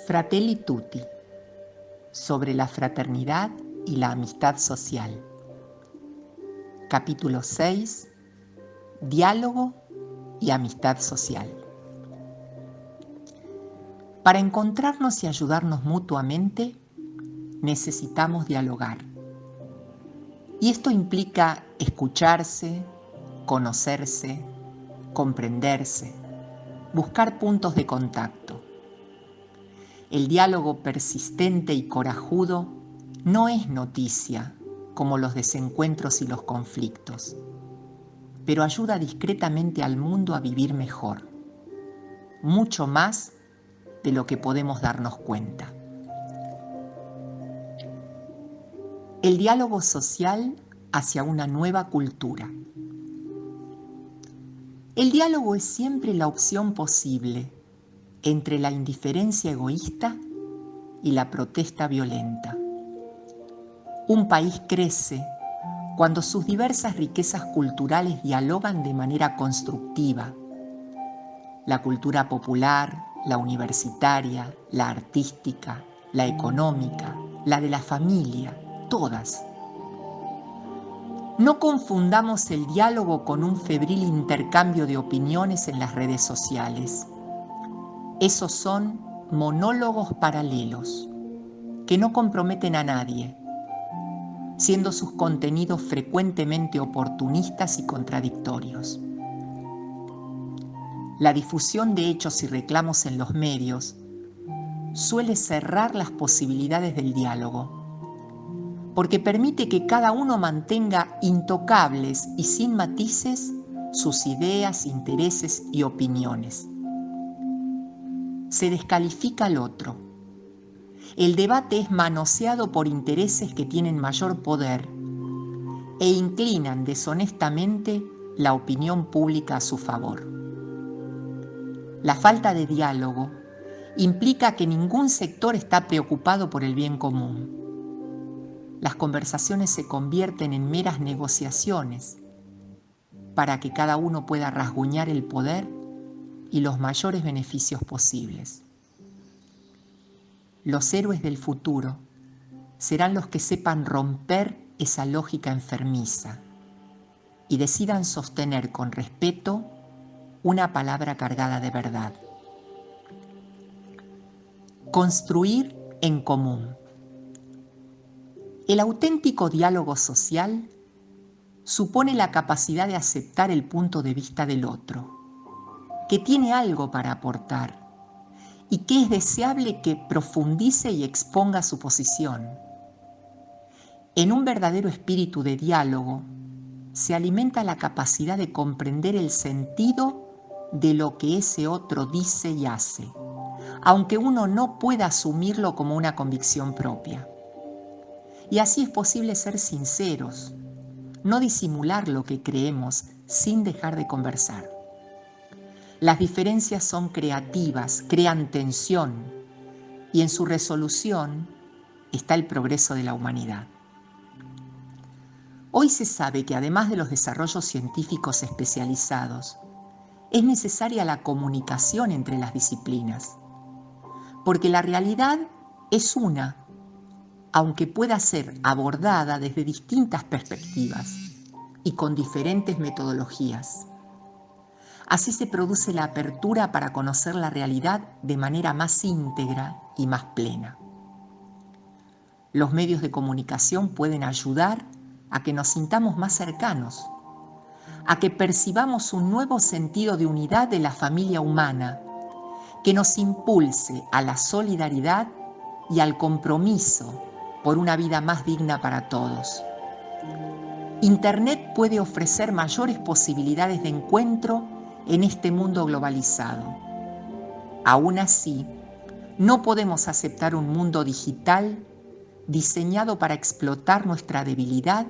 Fratelli Tutti, sobre la fraternidad y la amistad social. Capítulo 6. Diálogo y amistad social. Para encontrarnos y ayudarnos mutuamente, necesitamos dialogar. Y esto implica escucharse, conocerse, comprenderse, buscar puntos de contacto. El diálogo persistente y corajudo no es noticia como los desencuentros y los conflictos, pero ayuda discretamente al mundo a vivir mejor, mucho más de lo que podemos darnos cuenta. El diálogo social hacia una nueva cultura. El diálogo es siempre la opción posible entre la indiferencia egoísta y la protesta violenta. Un país crece cuando sus diversas riquezas culturales dialogan de manera constructiva. La cultura popular, la universitaria, la artística, la económica, la de la familia, todas. No confundamos el diálogo con un febril intercambio de opiniones en las redes sociales. Esos son monólogos paralelos que no comprometen a nadie, siendo sus contenidos frecuentemente oportunistas y contradictorios. La difusión de hechos y reclamos en los medios suele cerrar las posibilidades del diálogo, porque permite que cada uno mantenga intocables y sin matices sus ideas, intereses y opiniones. Se descalifica al otro. El debate es manoseado por intereses que tienen mayor poder e inclinan deshonestamente la opinión pública a su favor. La falta de diálogo implica que ningún sector está preocupado por el bien común. Las conversaciones se convierten en meras negociaciones para que cada uno pueda rasguñar el poder y los mayores beneficios posibles. Los héroes del futuro serán los que sepan romper esa lógica enfermiza y decidan sostener con respeto una palabra cargada de verdad. Construir en común. El auténtico diálogo social supone la capacidad de aceptar el punto de vista del otro, que tiene algo para aportar y que es deseable que profundice y exponga su posición. En un verdadero espíritu de diálogo se alimenta la capacidad de comprender el sentido de lo que ese otro dice y hace, aunque uno no pueda asumirlo como una convicción propia. Y así es posible ser sinceros, no disimular lo que creemos sin dejar de conversar. Las diferencias son creativas, crean tensión, y en su resolución está el progreso de la humanidad. Hoy se sabe que además de los desarrollos científicos especializados, es necesaria la comunicación entre las disciplinas, porque la realidad es una, aunque pueda ser abordada desde distintas perspectivas y con diferentes metodologías. Así se produce la apertura para conocer la realidad de manera más íntegra y más plena. Los medios de comunicación pueden ayudar a que nos sintamos más cercanos, a que percibamos un nuevo sentido de unidad de la familia humana, que nos impulse a la solidaridad y al compromiso por una vida más digna para todos. Internet puede ofrecer mayores posibilidades de encuentro en este mundo globalizado. Aún así, no podemos aceptar un mundo digital diseñado para explotar nuestra debilidad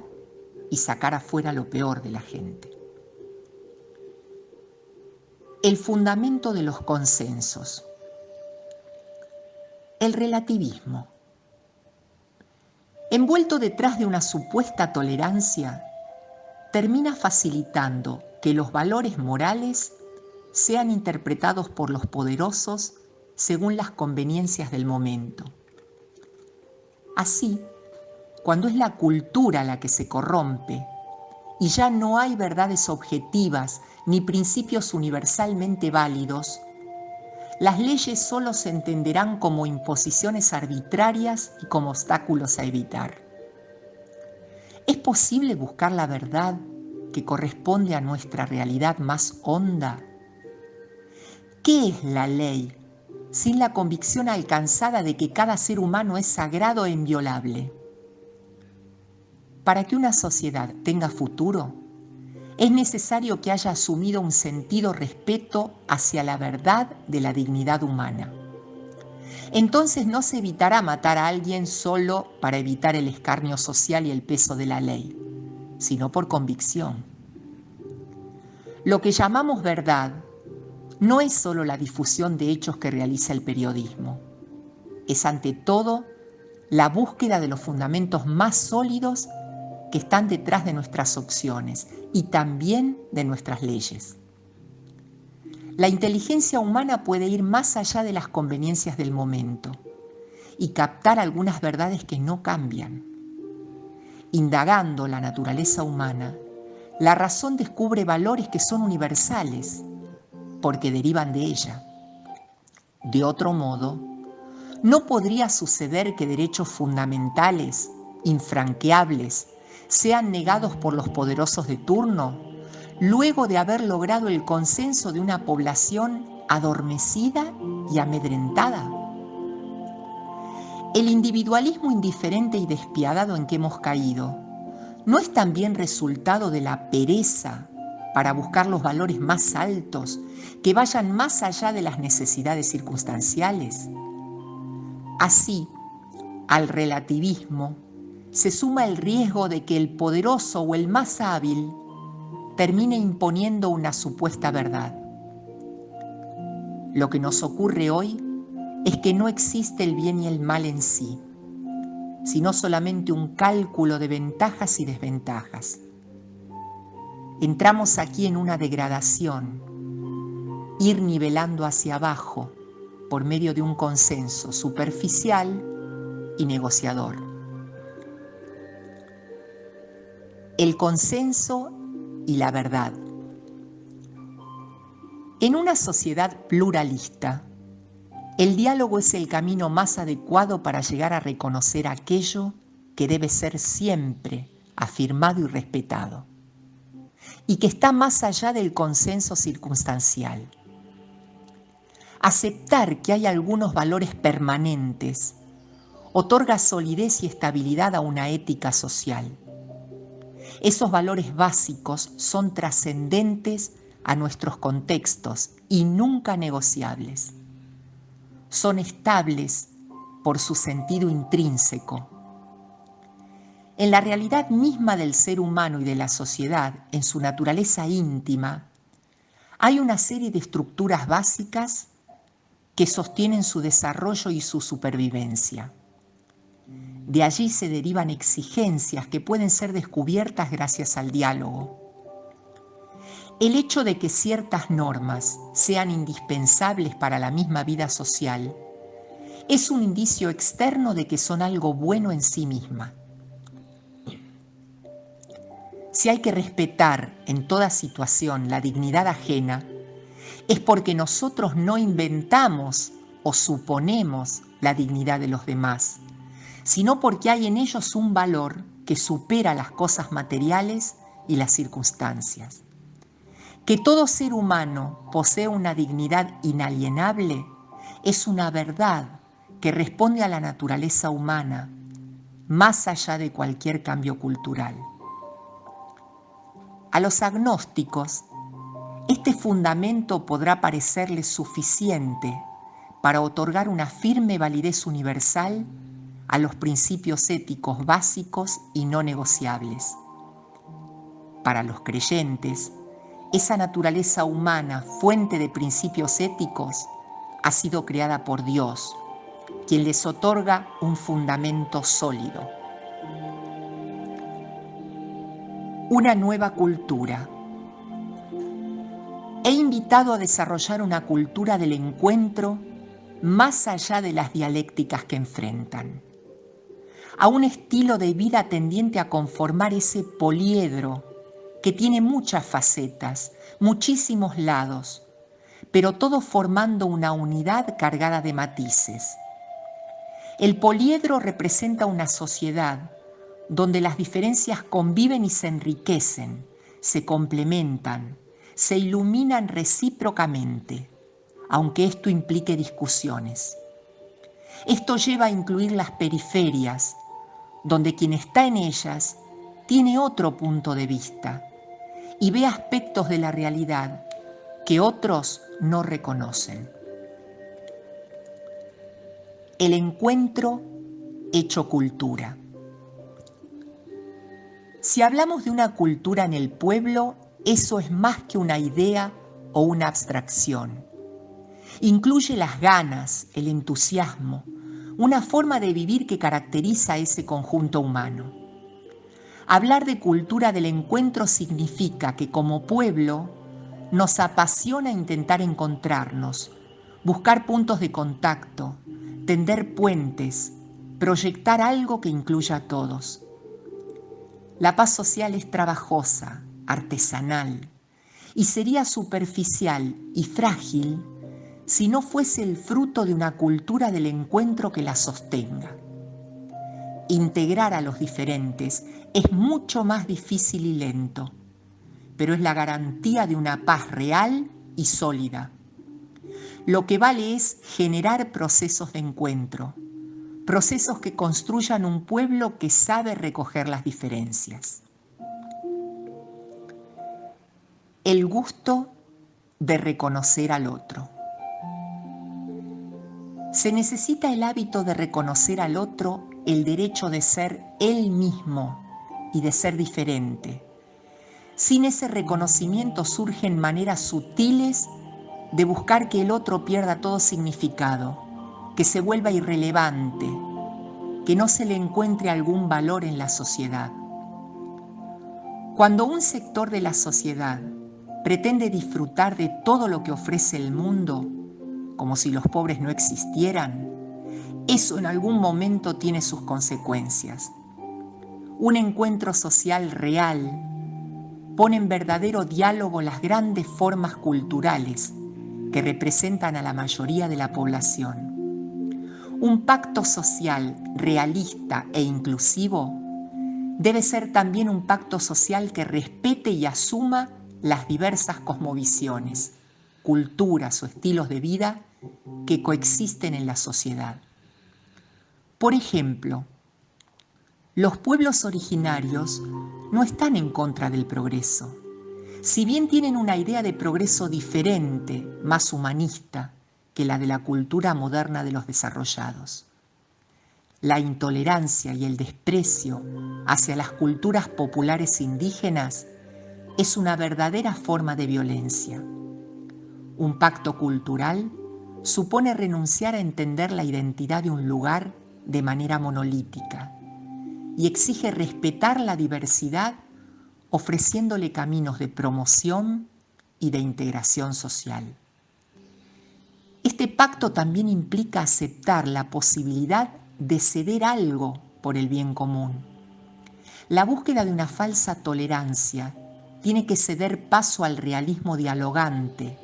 y sacar afuera lo peor de la gente. El fundamento de los consensos. El relativismo. Envuelto detrás de una supuesta tolerancia, termina facilitando que los valores morales sean interpretados por los poderosos según las conveniencias del momento. Así, cuando es la cultura la que se corrompe y ya no hay verdades objetivas ni principios universalmente válidos, las leyes solo se entenderán como imposiciones arbitrarias y como obstáculos a evitar. ¿Es posible buscar la verdad que corresponde a nuestra realidad más honda? ¿Qué es la ley sin la convicción alcanzada de que cada ser humano es sagrado e inviolable? Para que una sociedad tenga futuro, es necesario que haya asumido un sentido respeto hacia la verdad de la dignidad humana. Entonces no se evitará matar a alguien solo para evitar el escarnio social y el peso de la ley, sino por convicción. Lo que llamamos verdad no es solo la difusión de hechos que realiza el periodismo. Es ante todo la búsqueda de los fundamentos más sólidos que están detrás de nuestras opciones y también de nuestras leyes. La inteligencia humana puede ir más allá de las conveniencias del momento y captar algunas verdades que no cambian. Indagando la naturaleza humana, la razón descubre valores que son universales porque derivan de ella. De otro modo, no podría suceder que derechos fundamentales, infranqueables, sean negados por los poderosos de turno, luego de haber logrado el consenso de una población adormecida y amedrentada. El individualismo indiferente y despiadado en que hemos caído, ¿no es también resultado de la pereza para buscar los valores más altos que vayan más allá de las necesidades circunstanciales? Así, al relativismo se suma el riesgo de que el poderoso o el más hábil termine imponiendo una supuesta verdad. Lo que nos ocurre hoy es que no existe el bien y el mal en sí, sino solamente un cálculo de ventajas y desventajas. Entramos aquí en una degradación, ir nivelando hacia abajo por medio de un consenso superficial y negociador. El consenso y la verdad. En una sociedad pluralista, el diálogo es el camino más adecuado para llegar a reconocer aquello que debe ser siempre afirmado y respetado, y que está más allá del consenso circunstancial. Aceptar que hay algunos valores permanentes otorga solidez y estabilidad a una ética social. Esos valores básicos son trascendentes a nuestros contextos y nunca negociables. Son estables por su sentido intrínseco. En la realidad misma del ser humano y de la sociedad, en su naturaleza íntima, hay una serie de estructuras básicas que sostienen su desarrollo y su supervivencia. De allí se derivan exigencias que pueden ser descubiertas gracias al diálogo. El hecho de que ciertas normas sean indispensables para la misma vida social es un indicio externo de que son algo bueno en sí misma. Si hay que respetar en toda situación la dignidad ajena, es porque nosotros no inventamos o suponemos la dignidad de los demás, sino porque hay en ellos un valor que supera las cosas materiales y las circunstancias. Que todo ser humano posee una dignidad inalienable es una verdad que responde a la naturaleza humana, más allá de cualquier cambio cultural. A los agnósticos, este fundamento podrá parecerles suficiente para otorgar una firme validez universal a los principios éticos básicos y no negociables. Para los creyentes, esa naturaleza humana, fuente de principios éticos, ha sido creada por Dios, quien les otorga un fundamento sólido. Una nueva cultura. He invitado a desarrollar una cultura del encuentro más allá de las dialécticas que enfrentan, a un estilo de vida tendiente a conformar ese poliedro que tiene muchas facetas, muchísimos lados, pero todo formando una unidad cargada de matices. El poliedro representa una sociedad donde las diferencias conviven y se enriquecen, se complementan, se iluminan recíprocamente, aunque esto implique discusiones. Esto lleva a incluir las periferias, donde quien está en ellas tiene otro punto de vista y ve aspectos de la realidad que otros no reconocen. El encuentro hecho cultura. Si hablamos de una cultura en el pueblo, eso es más que una idea o una abstracción. Incluye las ganas, el entusiasmo, una forma de vivir que caracteriza a ese conjunto humano. Hablar de cultura del encuentro significa que como pueblo nos apasiona intentar encontrarnos, buscar puntos de contacto, tender puentes, proyectar algo que incluya a todos. La paz social es trabajosa, artesanal, y sería superficial y frágil si no fuese el fruto de una cultura del encuentro que la sostenga. Integrar a los diferentes es mucho más difícil y lento, pero es la garantía de una paz real y sólida. Lo que vale es generar procesos de encuentro, procesos que construyan un pueblo que sabe recoger las diferencias. El gusto de reconocer al otro. Se necesita el hábito de reconocer al otro el derecho de ser él mismo y de ser diferente. Sin ese reconocimiento surgen maneras sutiles de buscar que el otro pierda todo significado, que se vuelva irrelevante, que no se le encuentre algún valor en la sociedad. Cuando un sector de la sociedad pretende disfrutar de todo lo que ofrece el mundo, como si los pobres no existieran, eso en algún momento tiene sus consecuencias. Un encuentro social real pone en verdadero diálogo las grandes formas culturales que representan a la mayoría de la población. Un pacto social realista e inclusivo debe ser también un pacto social que respete y asuma las diversas cosmovisiones, culturas o estilos de vida que coexisten en la sociedad. Por ejemplo, los pueblos originarios no están en contra del progreso. Si bien tienen una idea de progreso diferente, más humanista, que la de la cultura moderna de los desarrollados. La intolerancia y el desprecio hacia las culturas populares indígenas es una verdadera forma de violencia. Un pacto cultural supone renunciar a entender la identidad de un lugar de manera monolítica y exige respetar la diversidad ofreciéndole caminos de promoción y de integración social. Este pacto también implica aceptar la posibilidad de ceder algo por el bien común. La búsqueda de una falsa tolerancia tiene que ceder paso al realismo dialogante,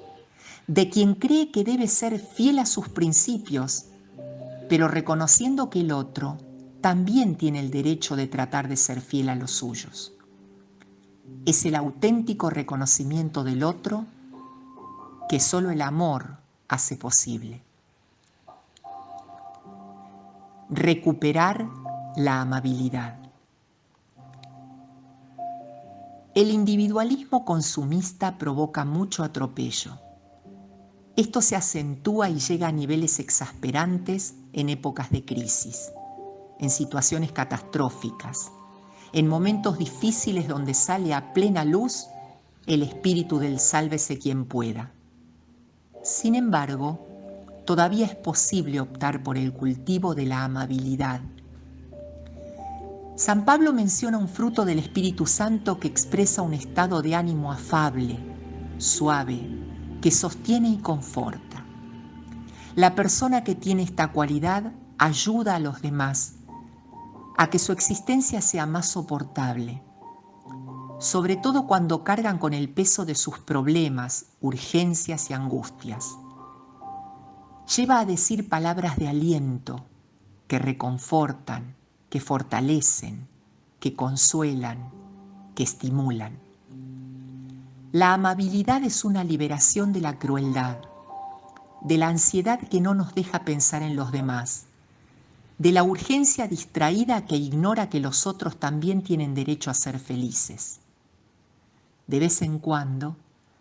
de quien cree que debe ser fiel a sus principios, pero reconociendo que el otro también tiene el derecho de tratar de ser fiel a los suyos. Es el auténtico reconocimiento del otro que solo el amor hace posible. Recuperar la amabilidad. El individualismo consumista provoca mucho atropello. Esto se acentúa y llega a niveles exasperantes en épocas de crisis, en situaciones catastróficas, en momentos difíciles donde sale a plena luz el espíritu del sálvese quien pueda. Sin embargo, todavía es posible optar por el cultivo de la amabilidad. San Pablo menciona un fruto del Espíritu Santo que expresa un estado de ánimo afable, suave, que sostiene y conforta. La persona que tiene esta cualidad ayuda a los demás a que su existencia sea más soportable, sobre todo cuando cargan con el peso de sus problemas, urgencias y angustias. Lleva a decir palabras de aliento que reconfortan, que fortalecen, que consuelan, que estimulan. La amabilidad es una liberación de la crueldad, de la ansiedad que no nos deja pensar en los demás, de la urgencia distraída que ignora que los otros también tienen derecho a ser felices. De vez en cuando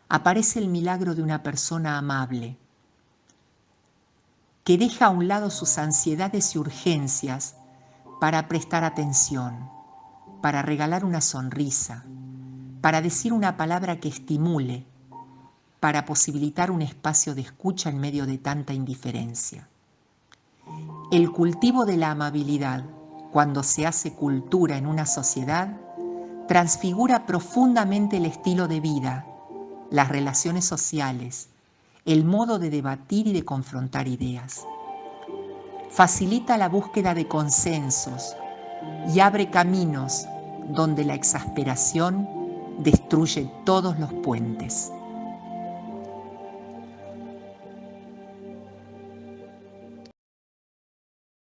aparece el milagro de una persona amable, que deja a un lado sus ansiedades y urgencias para prestar atención, para regalar una sonrisa, para decir una palabra que estimule, para posibilitar un espacio de escucha en medio de tanta indiferencia. El cultivo de la amabilidad, cuando se hace cultura en una sociedad, transfigura profundamente el estilo de vida, las relaciones sociales, el modo de debatir y de confrontar ideas. Facilita la búsqueda de consensos y abre caminos donde la exasperación destruye todos los puentes.